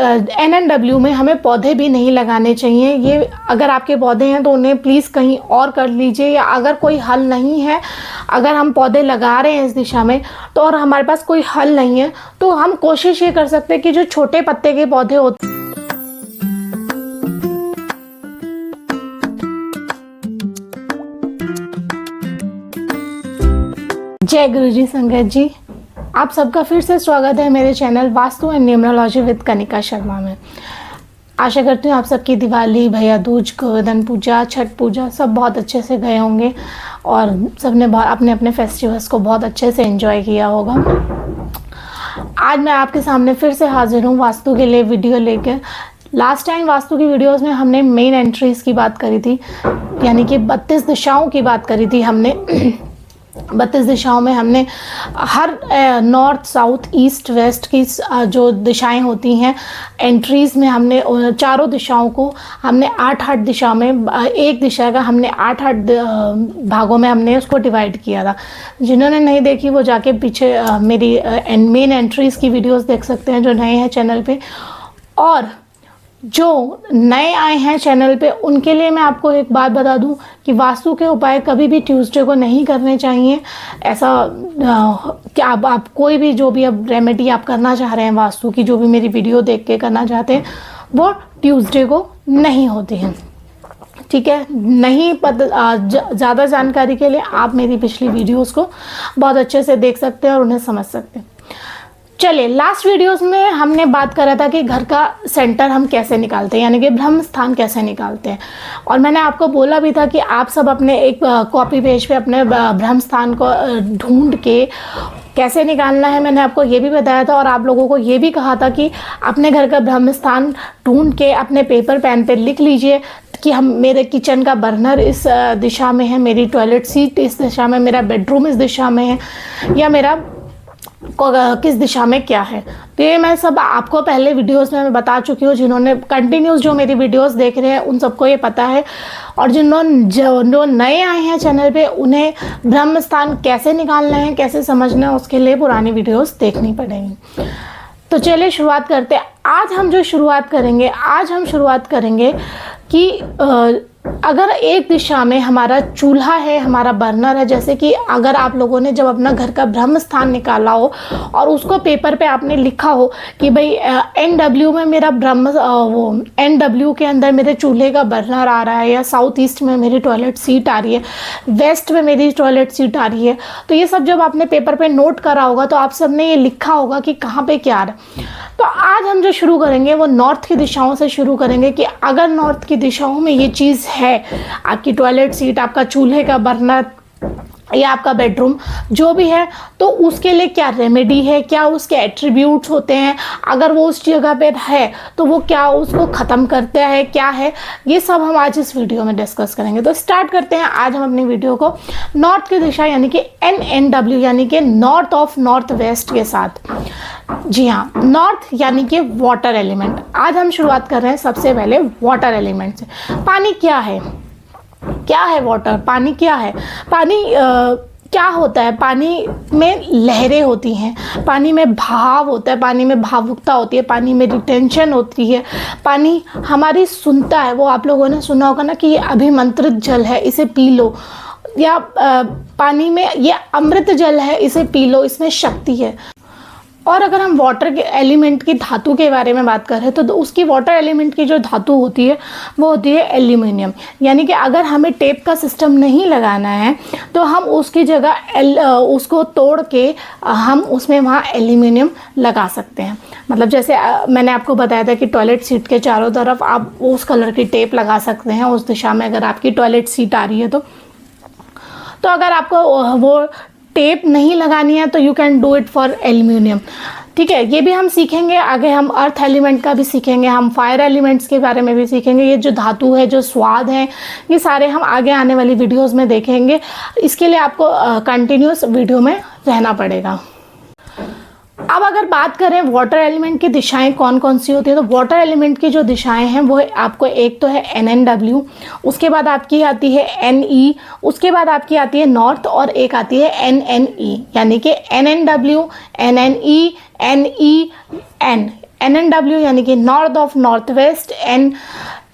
NNW में हमें पौधे भी नहीं लगाने चाहिए। ये अगर आपके पौधे हैं तो उन्हें प्लीज़ कहीं और कर लीजिए, या अगर कोई हल नहीं है, अगर हम पौधे लगा रहे हैं इस दिशा में तो और हमारे पास कोई हल नहीं है, तो हम कोशिश ये कर सकते हैं कि जो छोटे पत्ते के पौधे होते हैं, जय गुरु जी संगत जी, आप सबका फिर से स्वागत है मेरे channel vastu and numerology with Kanika Sharma में। आशा करती हूँ आप सबकी दिवाली, भैया दूज, गोवर्धन पूजा, छठ पूजा सब बहुत अच्छे से गए होंगे और सबने अपने अपने फेस्टिवल्स को बहुत अच्छे से एंजॉय किया होगा। आज मैं आपके सामने फिर से हाजिर हूँ वास्तु के लिए वीडियो लेकर। लास्ट टाइम वास्तु की वीडियोस में हमने मेन एंट्रीज की बात करी थी, यानी कि 32 दिशाओं की बात करी थी हमने। 32 दिशाओं में हमने हर नॉर्थ, साउथ, ईस्ट, वेस्ट की जो दिशाएं होती हैं एंट्रीज़ में हमने चारों दिशाओं को हमने 8-8 दिशा में, एक दिशा का हमने 8-8 भागों में हमने उसको डिवाइड किया था। जिन्होंने नहीं देखी वो जाके पीछे मेरी मेन एंट्रीज़ की वीडियोस देख सकते हैं जो नए हैं चैनल पे। और जो नए आए हैं चैनल पे उनके लिए मैं आपको एक बात बता दूं कि वास्तु के उपाय कभी भी ट्यूसडे को नहीं करने चाहिए। ऐसा क्या आप कोई भी जो भी अब रेमेडी आप करना चाह रहे हैं वास्तु की, जो भी मेरी वीडियो देख के करना चाहते हैं, वो ट्यूसडे को नहीं होती हैं, ठीक है। नहीं पता, ज़्यादा जानकारी के लिए आप मेरी पिछली वीडियोस को बहुत अच्छे से देख सकते हैं और उन्हें समझ सकते हैं। चलिए, लास्ट वीडियोस में हमने बात करा था कि घर का सेंटर हम कैसे निकालते हैं, यानी कि ब्रह्म स्थान कैसे निकालते हैं। और मैंने आपको बोला भी था कि आप सब अपने एक कॉपी पेज पे अपने ब्रह्म स्थान को ढूंढ के कैसे निकालना है, मैंने आपको ये भी बताया था। और आप लोगों को ये भी कहा था कि अपने घर का ब्रह्म स्थान ढूंढ के अपने पेपर पेन पे लिख लीजिए कि हम मेरे किचन का बर्नर इस दिशा में है, मेरी टॉयलेट सीट इस दिशा में, मेरा बेडरूम इस दिशा में है, या मेरा किस दिशा में क्या है। तो ये मैं सब आपको पहले वीडियोस में मैं बता चुकी हूँ। जिन्होंने कंटिन्यूस जो मेरी वीडियोस देख रहे हैं उन सबको ये पता है। और जो नए आए हैं चैनल पे उन्हें ब्रह्म स्थान कैसे निकालना है, कैसे समझना है, उसके लिए पुरानी वीडियोस देखनी पड़ेंगी। तो चलिए शुरुआत करते हैं। आज हम शुरुआत करेंगे कि अगर एक दिशा में हमारा चूल्हा है, हमारा बर्नर है, जैसे कि अगर आप लोगों ने जब अपना घर का ब्रह्म स्थान निकाला हो और उसको पेपर पे आपने लिखा हो कि भाई NW में मेरा NW के अंदर मेरे चूल्हे का बर्नर आ रहा है, या साउथ ईस्ट में मेरी टॉयलेट सीट आ रही है, वेस्ट में मेरी टॉयलेट सीट आ रही है, तो ये सब जब आपने पेपर पे नोट करा होगा तो आप सब ने ये लिखा होगा कि कहाँ पे क्या आ रहा है। तो आज हम जो शुरू करेंगे वो नॉर्थ की दिशाओं से शुरू करेंगे कि अगर नॉर्थ की दिशाओं में ये चीज़ है, आपकी टॉयलेट सीट, आपका चूल्हे का बर्नर या आपका बेडरूम जो भी है, तो उसके लिए क्या रेमेडी है, क्या उसके एट्रीब्यूट्स होते हैं, अगर वो उस जगह पे है तो वो क्या उसको ख़त्म करता है, क्या है, ये सब हम आज इस वीडियो में डिस्कस करेंगे। तो स्टार्ट करते हैं आज हम अपनी वीडियो को नॉर्थ की दिशा यानी कि NNW यानी कि नॉर्थ ऑफ नॉर्थ वेस्ट के साथ। जी हाँ, नॉर्थ यानी कि वाटर एलिमेंट। आज हम शुरुआत कर रहे हैं सबसे पहले वाटर एलिमेंट से। पानी क्या है वाटर? पानी क्या है? पानी क्या होता है? पानी में लहरें होती हैं, पानी में भाव होता है, पानी में भावुकता होती है, पानी में रिटेंशन होती है, पानी हमारी सुनता है। वो आप लोगों ने सुना होगा ना कि ये अभिमंत्रित जल है, इसे पी लो, या पानी में ये अमृत जल है, इसे पी लो, इसमें शक्ति है। और अगर हम वाटर के एलिमेंट की धातु के बारे में बात करें तो उसकी वाटर एलिमेंट की जो धातु होती है वो होती है एल्यूमिनियम। यानी कि अगर हमें टेप का सिस्टम नहीं लगाना है तो हम उसकी जगह उसको तोड़ के हम उसमें वहाँ एल्यूमिनियम लगा सकते हैं। मतलब जैसे मैंने आपको बताया था कि टॉयलेट सीट के चारों तरफ आप उस कलर की टेप लगा सकते हैं उस दिशा में, अगर आपकी टॉयलेट सीट आ रही है तो अगर आपको वो टेप नहीं लगानी है तो you can do it for aluminium. ठीक है, ये भी हम सीखेंगे आगे। हम अर्थ एलिमेंट का भी सीखेंगे, हम फायर एलिमेंट्स के बारे में भी सीखेंगे। ये जो धातु है, जो स्वाद है, ये सारे हम आगे आने वाली वीडियोस में देखेंगे। इसके लिए आपको कंटिन्यूस वीडियो में रहना पड़ेगा। अब अगर बात करें वाटर एलिमेंट की दिशाएं कौन कौन सी होती है, तो वाटर एलिमेंट की जो दिशाएं हैं वो आपको एक तो है NNW, उसके बाद आपकी आती है NE, उसके बाद आपकी आती है नॉर्थ, और एक आती है NNE। यानी कि NNW, NNE, NE, N NNW यानी कि north of north west,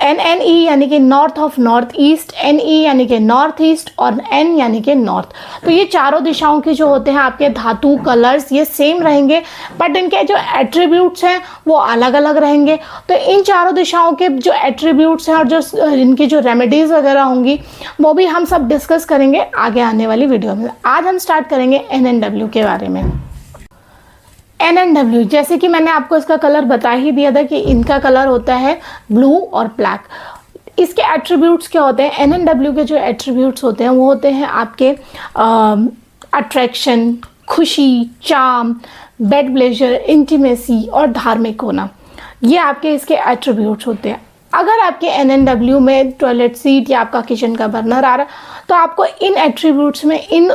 NNE यानी कि north of north east, NE यानी कि नॉर्थ ईस्ट और N यानी कि नॉर्थ। तो ये चारों दिशाओं के जो होते हैं आपके धातु कलर्स ये सेम रहेंगे, बट इनके जो एट्रीब्यूट्स हैं वो अलग अलग रहेंगे। तो इन चारों दिशाओं के जो एट्रीब्यूट्स हैं और जो इनकी जो रेमेडीज़ वगैरह होंगी वो भी हम सब डिस्कस करेंगे आगे आने वाली वीडियो में। आज हम स्टार्ट करेंगे NNW के बारे में। NNW जैसे कि मैंने आपको इसका कलर बता ही दिया था कि इनका कलर होता है ब्लू और ब्लैक। इसके एट्रीब्यूट्स क्या होते हैं? NNW के जो एट्रीब्यूट्स होते हैं वो होते हैं आपके अट्रैक्शन, खुशी, चार्म, बेड प्लेजर, इंटीमेसी और धार्मिक होना। ये आपके इसके एट्रीब्यूट्स होते हैं। अगर आपके NNW में टॉयलेट सीट या आपका किचन का बर्नर आ रहा है तो आपको इन एट्रीब्यूट्स में इन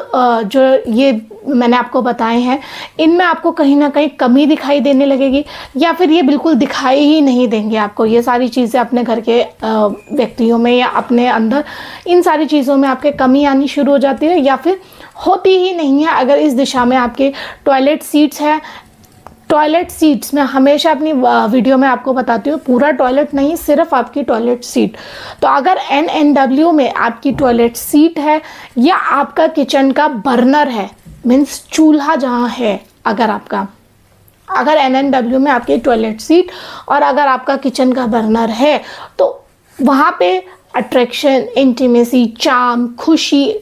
जो ये मैंने आपको बताए हैं इनमें आपको कहीं ना कहीं कमी दिखाई देने लगेगी, या फिर ये बिल्कुल दिखाई ही नहीं देंगे आपको। ये सारी चीज़ें अपने घर के व्यक्तियों में या अपने अंदर इन सारी चीज़ों में आपके कमी आनी शुरू हो जाती है, या फिर होती ही नहीं है। अगर इस दिशा में आपके टॉयलेट सीट्स है, टॉयलेट सीट्स में हमेशा अपनी वीडियो में आपको बताती हूँ पूरा टॉयलेट नहीं, सिर्फ आपकी टॉयलेट सीट। तो अगर NNW में आपकी टॉयलेट सीट है या आपका किचन का बर्नर है, मीन्स चूल्हा जहाँ है, अगर NNW में आपकी टॉयलेट सीट और अगर आपका किचन का बर्नर है तो वहाँ पे अट्रैक्शन, इंटीमेसी, चार्म, खुशी,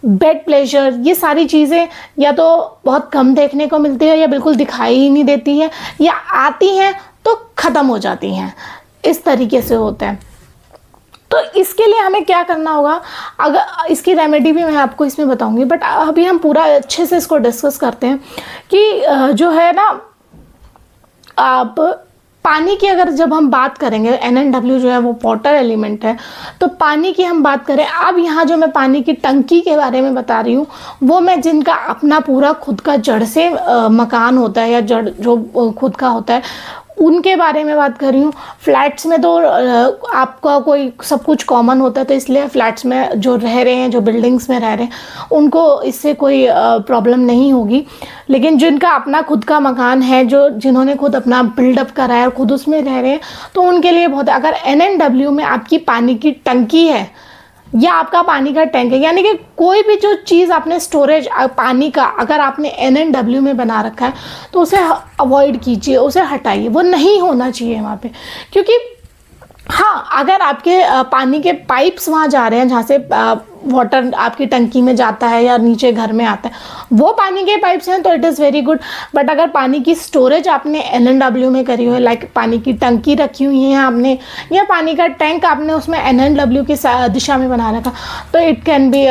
बेड प्लेजर ये सारी चीज़ें या तो बहुत कम देखने को मिलती है या बिल्कुल दिखाई ही नहीं देती है, या आती हैं तो ख़त्म हो जाती हैं। इस तरीके से होता है। तो इसके लिए हमें क्या करना होगा, अगर इसकी रेमेडी भी मैं आपको इसमें बताऊंगी, बट अभी हम पूरा अच्छे से इसको डिस्कस करते हैं कि जो है ना, आप पानी की अगर जब हम बात करेंगे, NNW जो है वो वाटर एलिमेंट है, तो पानी की हम बात करें। अब यहाँ जो मैं पानी की टंकी के बारे में बता रही हूँ वो मैं जिनका अपना पूरा खुद का जड़ से मकान होता है या जड़ जो खुद का होता है उनके बारे में बात कर रही हूँ। फ्लैट्स में तो आपका कोई सब कुछ कॉमन होता है, तो इसलिए फ्लैट्स में जो रह रहे हैं, जो बिल्डिंग्स में रह रहे हैं, उनको इससे कोई प्रॉब्लम नहीं होगी। लेकिन जिनका अपना खुद का मकान है, जिन्होंने खुद अपना बिल्डअप करा है और खुद उसमें रह रहे हैं, तो उनके लिए बहुत। अगर NNW में आपकी पानी की टंकी है या आपका पानी का टैंक है, यानी कि कोई भी जो चीज़ आपने स्टोरेज पानी का अगर आपने NNW में बना रखा है तो उसे अवॉइड कीजिए, उसे हटाइए, वो नहीं होना चाहिए वहाँ पे। क्योंकि हाँ, अगर आपके पानी के पाइप्स वहाँ जा रहे हैं जहाँ से वाटर आपकी टंकी में जाता है या नीचे घर में आता है, वो पानी के पाइप्स हैं तो it is very good. But अगर पानी की स्टोरेज आपने NNW में करी हो, लाइक पानी की टंकी रखी हुई है आपने, या पानी का टैंक आपने उसमें NNW की दिशा में बना रखा, तो इट कैन बी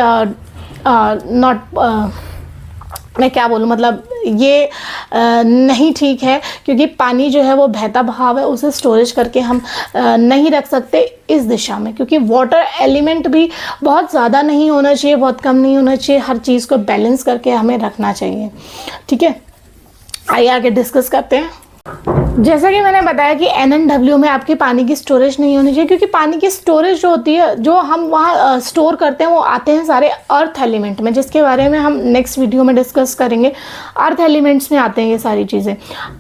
नॉट, मैं क्या बोलूँ, मतलब ये नहीं ठीक है। क्योंकि पानी जो है वो बहता बहाव है, उसे स्टोरेज करके हम नहीं रख सकते इस दिशा में। क्योंकि वाटर एलिमेंट भी बहुत ज़्यादा नहीं होना चाहिए, बहुत कम नहीं होना चाहिए, हर चीज़ को बैलेंस करके हमें रखना चाहिए। ठीक है, आइए आगे डिस्कस करते हैं। जैसा कि मैंने बताया कि NNW में आपकी पानी की स्टोरेज नहीं होनी चाहिए, क्योंकि पानी की स्टोरेज जो होती है, जो हम वहाँ स्टोर करते हैं, वो आते हैं सारे अर्थ एलिमेंट में, जिसके बारे में हम नेक्स्ट वीडियो में डिस्कस करेंगे। अर्थ एलिमेंट्स में आते हैं ये सारी चीज़ें।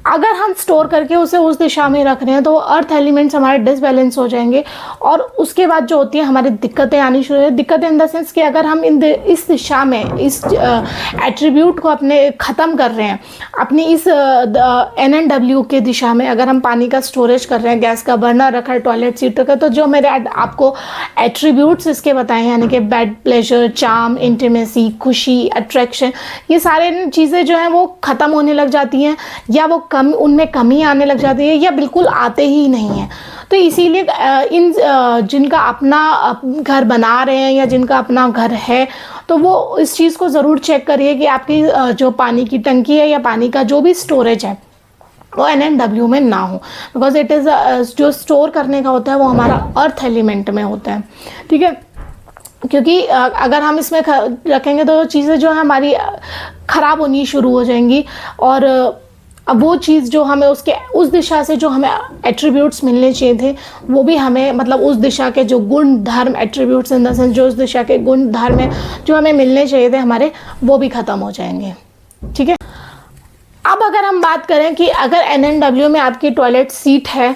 अगर हम स्टोर करके उसे उस दिशा में रख रहे हैं तो अर्थ एलिमेंट्स हमारे डिसबैलेंस हो जाएंगे, और उसके बाद जो होती है हमारी दिक्कतें आनी शुरू हो। दिक्कतें इन द सेंस कि अगर हम इस दिशा में इस एट्रीब्यूट को अपने ख़त्म कर रहे हैं, अपनी इस NNW के दिशा में अगर हम पानी का स्टोरेज कर रहे हैं, गैस का बर्नर रखा है, टॉयलेट सीट रखा है, तो जो मेरे आपको एट्रीब्यूट्स इसके बताए हैं, यानी कि बेड प्लेजर, चार्म, इंटीमेसी, खुशी, अट्रैक्शन, ये सारे चीज़ें जो हैं वो ख़त्म होने लग जाती हैं, या वो उनमें कमी आने लग जाती है, या बिल्कुल आते ही नहीं हैं। तो इसीलिए इन जिनका अपना घर बना रहे हैं या जिनका अपना घर है, तो वो इस चीज़ को ज़रूर चेक करिए कि आपकी जो पानी की टंकी है या पानी का जो भी स्टोरेज है वो NNW में ना हो। बिकॉज इट इज़ जो स्टोर करने का होता है वो हमारा अर्थ एलिमेंट में होता है। ठीक है, क्योंकि अगर हम इसमें रखेंगे तो चीज़ें जो है हमारी ख़राब होनी शुरू हो जाएंगी, और अब वो चीज़ जो हमें उसके उस दिशा से जो हमें एट्रीब्यूट्स मिलने चाहिए थे वो भी हमें, मतलब उस दिशा के जो गुण धर्म, एट्रीब्यूट्स इन द सेंस जो उस दिशा के गुण धर्म जो हमें मिलने चाहिए थे हमारे, वो भी ख़त्म हो जाएंगे। ठीक है, अब अगर हम बात करें कि अगर NNW में आपकी टॉयलेट सीट है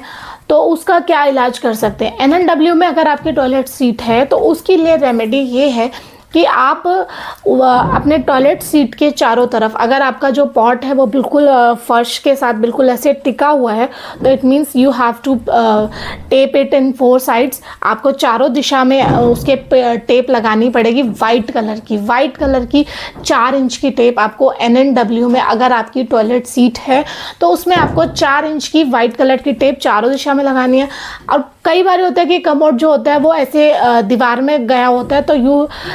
तो उसका क्या इलाज कर सकते हैं। NNW में अगर आपकी टॉयलेट सीट है तो उसके लिए रेमेडी ये है कि आप अपने टॉयलेट सीट के चारों तरफ, अगर आपका जो पॉट है वो बिल्कुल फर्श के साथ बिल्कुल ऐसे टिका हुआ है तो it means you have to tape it in 4 sides. आपको चारों दिशा में उसके टेप लगानी पड़ेगी वाइट कलर की 4 इंच की टेप आपको NNW में, अगर आपकी टॉयलेट सीट है तो उसमें आपको 4 इंच की वाइट कलर की टेप चारों दिशा में लगानी है। और कई बार होता है कि कमोड जो होता है वो ऐसे दीवार में गया होता है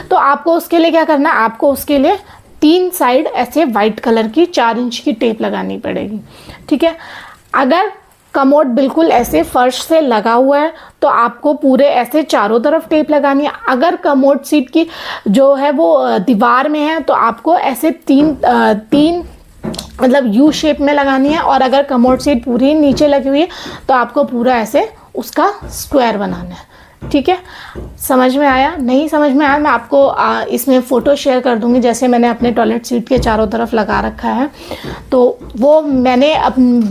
तो आपको उसके लिए क्या करना है, आपको उसके लिए 3 साइड ऐसे वाइट कलर की 4 इंच की टेप लगानी पड़ेगी। ठीक है, अगर कमोड बिल्कुल ऐसे फर्श से लगा हुआ है तो आपको पूरे ऐसे चारों तरफ टेप लगानी है। अगर कमोड सीट की जो है वो दीवार में है तो आपको ऐसे तीन मतलब यू शेप में लगानी है। और अगर कमोड सीट पूरी नीचे लगी हुई है तो आपको पूरा ऐसे उसका स्क्वायर बनाना है। ठीक है, समझ में आया? नहीं समझ में आया मैं आपको इसमें फ़ोटो शेयर कर दूंगी, जैसे मैंने अपने टॉयलेट सीट के चारों तरफ लगा रखा है। तो वो मैंने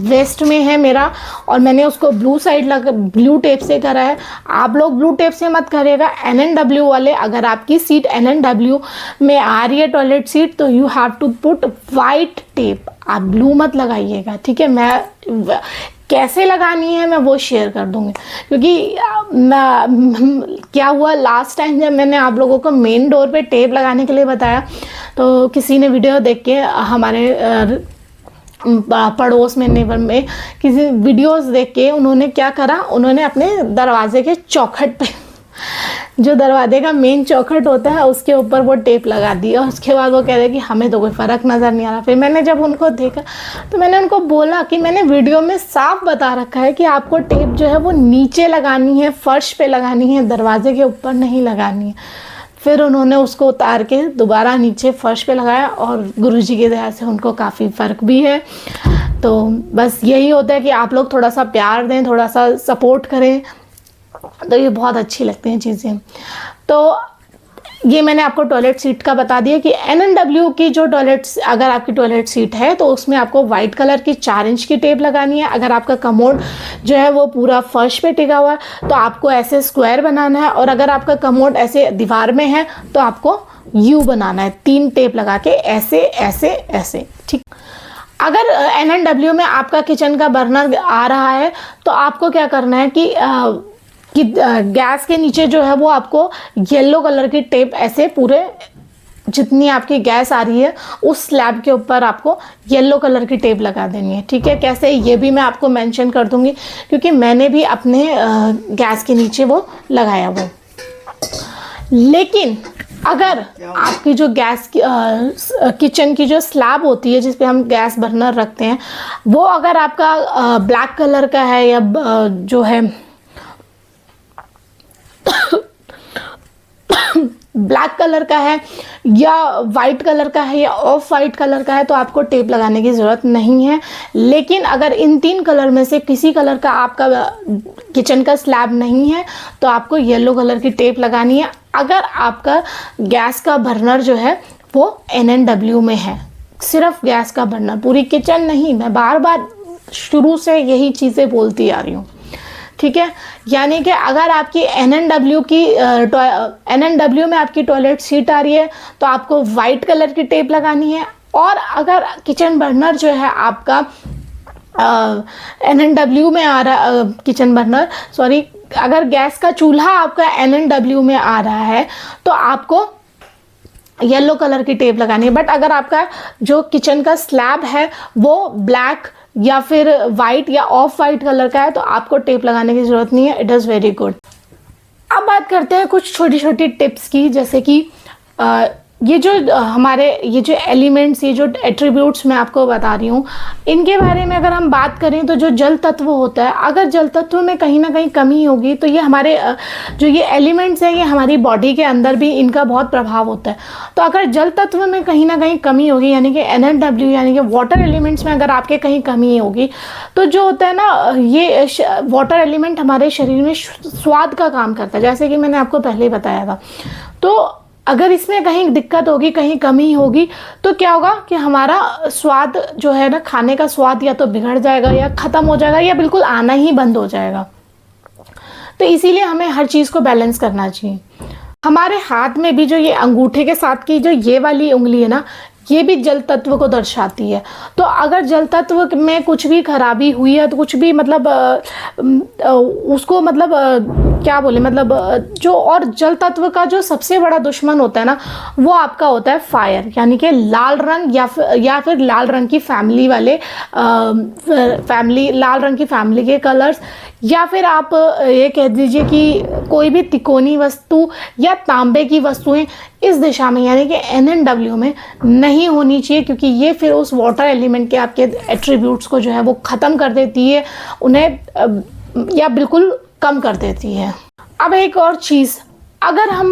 वेस्ट में है मेरा और मैंने उसको ब्लू टेप से करा है। आप लोग ब्लू टेप से मत करिएगा, NNW वाले, अगर आपकी सीट NNW में आ रही है टॉयलेट सीट तो you have to put white tape, आप ब्लू मत लगाइएगा। ठीक है, मैं कैसे लगानी है मैं वो शेयर कर दूंगी, क्योंकि क्या हुआ लास्ट टाइम जब मैंने आप लोगों को मेन डोर पे टेप लगाने के लिए बताया तो किसी ने वीडियो देख के, हमारे पड़ोस में नेबर में किसी वीडियोस देख के उन्होंने क्या करा, उन्होंने अपने दरवाजे के चौखट पे, जो दरवाजे का मेन चौखट होता है उसके ऊपर वो टेप लगा दी। और उसके बाद वो कह रहे कि हमें तो कोई फ़र्क नज़र नहीं आ रहा। फिर मैंने जब उनको देखा तो मैंने उनको बोला कि मैंने वीडियो में साफ बता रखा है कि आपको टेप जो है वो नीचे लगानी है, फर्श पे लगानी है, दरवाजे के ऊपर नहीं लगानी है। फिर उन्होंने उसको उतार के दोबारा नीचे फर्श पे लगाया और गुरुजी की दया से उनको काफ़ी फ़र्क भी है। तो बस यही होता है कि आप लोग थोड़ा सा प्यार दें, थोड़ा सा सपोर्ट करें, तो ये बहुत अच्छी लगती हैं चीज़ें। तो ये मैंने आपको टॉयलेट सीट का बता दिया कि NNW की जो अगर आपकी टॉयलेट सीट है तो उसमें आपको वाइट कलर की 4 इंच की टेप लगानी है। अगर आपका कमोड जो है वो पूरा फर्श पे टिका हुआ है तो आपको ऐसे स्क्वायर बनाना है। और अगर आपका कमोड ऐसे दीवार में है तो आपको यू बनाना है, 3 टेप लगा के ऐसे ऐसे ऐसे। ठीक, अगर NNW में आपका किचन का बर्नर आ रहा है तो आपको क्या करना है कि गैस के नीचे जो है वो आपको येलो कलर की टेप ऐसे पूरे जितनी आपकी गैस आ रही है उस स्लैब के ऊपर आपको येलो कलर की टेप लगा देनी है। ठीक है, कैसे ये भी मैं आपको मेंशन कर दूंगी क्योंकि मैंने भी अपने गैस के नीचे वो लगाया वो। लेकिन अगर आपकी जो गैस किचन की जो स्लैब होती है जिस पे हम गैस बर्नर रखते हैं वो अगर आपका ब्लैक कलर का है या जो है ब्लैक कलर का है या वाइट कलर का है या ऑफ वाइट कलर का है तो आपको टेप लगाने की ज़रूरत नहीं है। लेकिन अगर इन 3 कलर में से किसी कलर का आपका किचन का स्लैब नहीं है तो आपको येलो कलर की टेप लगानी है। अगर आपका गैस का बर्नर जो है वो NNW में है, सिर्फ गैस का बर्नर, पूरी किचन नहीं, मैं बार बार शुरू से यही चीज़ें बोलती आ रही हूँ। ठीक है, यानी कि अगर आपकी NNW में आपकी टॉयलेट सीट आ रही है तो आपको वाइट कलर की टेप लगानी है। और अगर किचन बर्नर जो है आपका NNW में आ रहा, किचन बर्नर सॉरी, अगर गैस का चूल्हा आपका NNW में आ रहा है तो आपको येलो कलर की टेप लगानी है। बट अगर आपका जो किचन का स्लैब है वो ब्लैक या फिर वाइट या ऑफ वाइट कलर का है तो आपको टेप लगाने की ज़रूरत नहीं है। It is very good. अब बात करते हैं कुछ छोटी छोटी टिप्स की, जैसे कि ये जो हमारे ये जो एलिमेंट्स, ये जो एट्रीब्यूट्स मैं आपको बता रही हूँ, इनके बारे में अगर हम बात करें तो जो जल तत्व होता है, अगर जल तत्व में कहीं ना कहीं कमी होगी तो ये हमारे जो ये एलिमेंट्स हैं ये हमारी बॉडी के अंदर भी इनका बहुत प्रभाव होता है। तो अगर जल तत्व में कहीं ना कहीं कमी होगी, यानी कि NNW यानी कि वाटर एलिमेंट्स में अगर आपके कहीं कमी होगी तो जो होता है ना, ये वाटर एलिमेंट हमारे शरीर में स्वाद का काम करता है, जैसे कि मैंने आपको पहले ही बताया था। तो अगर इसमें कहीं दिक्कत होगी, कहीं कमी होगी, तो क्या होगा कि हमारा स्वाद जो है ना, खाने का स्वाद या तो बिगड़ जाएगा या ख़त्म हो जाएगा या बिल्कुल आना ही बंद हो जाएगा। तो इसीलिए हमें हर चीज़ को बैलेंस करना चाहिए। हमारे हाथ में भी जो ये अंगूठे के साथ की जो ये वाली उंगली है ना, ये भी जल तत्व को दर्शाती है। तो अगर जल तत्व में कुछ भी खराबी हुई है, तो कुछ भी मतलब उसको मतलब क्या बोले, मतलब जो, और जल तत्व का जो सबसे बड़ा दुश्मन होता है ना, वो आपका होता है फायर, यानी कि लाल रंग या फिर लाल रंग की फैमिली वाले लाल रंग की फैमिली के कलर्स, या फिर आप ये कह दीजिए कि कोई भी तिकोनी वस्तु या तांबे की वस्तुएं इस दिशा में यानी कि NNW में नहीं होनी चाहिए, क्योंकि ये फिर उस वाटर एलिमेंट के आपके एट्रीब्यूट्स को जो है वो ख़त्म कर देती है, उन्हें या बिल्कुल कम कर देती है। अब एक और चीज़, अगर हम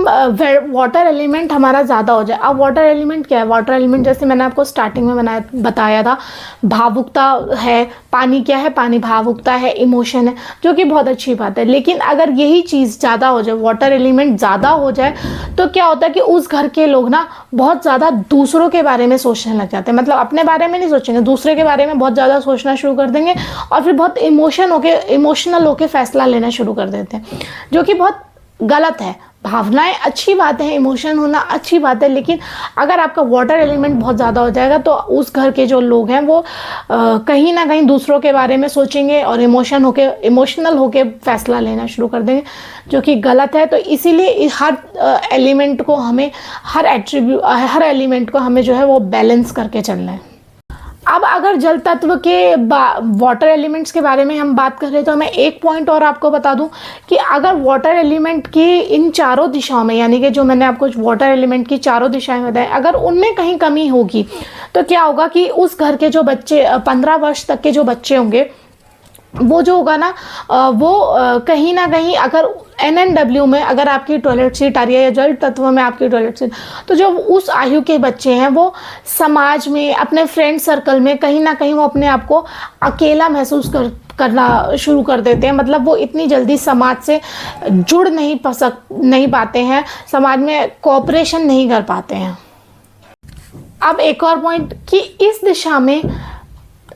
वाटर एलिमेंट हमारा ज़्यादा हो जाए, अब वाटर एलिमेंट क्या है? वाटर एलिमेंट जैसे मैंने आपको स्टार्टिंग में बताया था, भावुकता है। पानी क्या है? पानी भावुकता है, इमोशन है, जो कि बहुत अच्छी बात है। लेकिन अगर यही चीज़ ज़्यादा हो जाए, वाटर एलिमेंट ज़्यादा हो जाए, तो क्या होता है कि उस घर के लोग ना बहुत ज़्यादा दूसरों के बारे में सोचने लग जाते हैं। मतलब अपने बारे में नहीं सोचेंगे, दूसरे के बारे में बहुत ज़्यादा सोचना शुरू कर देंगे, और फिर बहुत इमोशनल होके फैसला लेना शुरू कर देते हैं, जो कि बहुत गलत है। भावनाएं अच्छी बात है, इमोशन होना अच्छी बात है, लेकिन अगर आपका वाटर एलिमेंट बहुत ज़्यादा हो जाएगा, तो उस घर के जो लोग हैं वो कहीं ना कहीं दूसरों के बारे में सोचेंगे और इमोशनल होके फैसला लेना शुरू कर देंगे, जो कि गलत है। तो इसीलिए हर एलिमेंट को हमें हर एलिमेंट को हमें जो है वो बैलेंस करके चलना है। अब अगर जल तत्व के वाटर एलिमेंट्स के बारे में हम बात कर रहे हैं, तो मैं एक पॉइंट और आपको बता दूं कि अगर वाटर एलिमेंट की इन चारों दिशाओं में, यानी कि जो मैंने आपको वाटर एलिमेंट की चारों दिशाएं बताई, अगर उनमें कहीं कमी होगी, तो क्या होगा कि उस घर के जो बच्चे 15 वर्ष तक के जो बच्चे होंगे, वो जो होगा ना, वो कहीं ना कहीं अगर NNW में अगर आपकी टॉयलेट सीट आ रही है या जल तत्व में आपकी टॉयलेट सीट, तो जो उस आयु के बच्चे हैं वो समाज में, अपने फ्रेंड सर्कल में कहीं ना कहीं वो अपने आप को अकेला महसूस करना शुरू कर देते हैं। मतलब वो इतनी जल्दी समाज से जुड़ नहीं पाते हैं, समाज में कोऑपरेशन नहीं कर पाते हैं। अब एक और पॉइंट कि इस दिशा में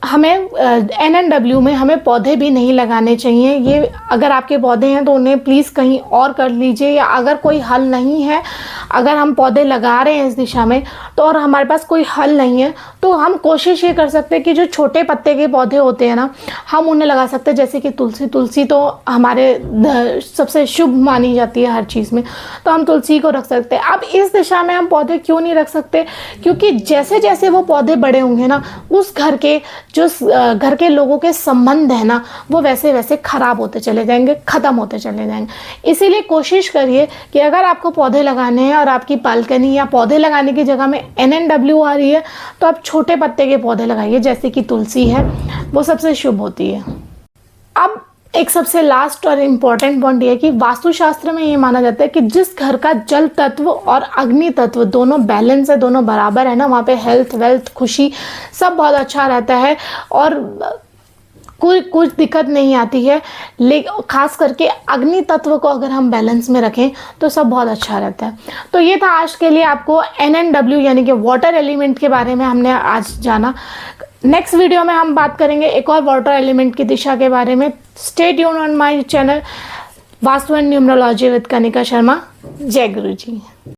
हमें NNW में हमें पौधे भी नहीं लगाने चाहिए। ये अगर आपके पौधे हैं तो उन्हें प्लीज़ कहीं और कर लीजिए, या अगर कोई हल नहीं है, अगर हम पौधे लगा रहे हैं इस दिशा में तो और हमारे पास कोई हल नहीं है, तो हम कोशिश ये कर सकते हैं कि जो छोटे पत्ते के पौधे होते हैं ना, हम उन्हें लगा सकते हैं, जैसे कि तुलसी तो हमारे सबसे शुभ मानी जाती है हर चीज़ में, तो हम तुलसी को रख सकते हैं। अब इस दिशा में हम पौधे क्यों नहीं रख सकते? क्योंकि जैसे जैसे वो पौधे बड़े होंगे ना, उस घर के जो घर के लोगों के संबंध है ना, वो वैसे वैसे खराब होते चले जाएंगे, ख़त्म होते चले जाएंगे। इसीलिए कोशिश करिए कि अगर आपको पौधे लगाने हैं और आपकी बालकनी या पौधे लगाने की जगह में NNW आ रही है, तो आप छोटे पत्ते के पौधे लगाइए, जैसे कि तुलसी है, वो सबसे शुभ होती है। अब एक सबसे लास्ट और इम्पॉर्टेंट पॉइंट ये है कि वास्तुशास्त्र में ये माना जाता है कि जिस घर का जल तत्व और अग्नि तत्व दोनों बैलेंस है, दोनों बराबर है ना, वहाँ पे हेल्थ, वेल्थ, खुशी सब बहुत अच्छा रहता है और कुछ दिक्कत नहीं आती है। लेकिन खास करके अग्नि तत्व को अगर हम बैलेंस में रखें तो सब बहुत अच्छा रहता है। तो ये था आज के लिए आपको NNW यानी कि वाटर एलिमेंट के बारे में हमने आज जाना। नेक्स्ट वीडियो में हम बात करेंगे एक और वाटर एलिमेंट की दिशा के बारे में। Stay tuned on my channel vastu and numerology with Kanika Sharma. जय गुरु जी।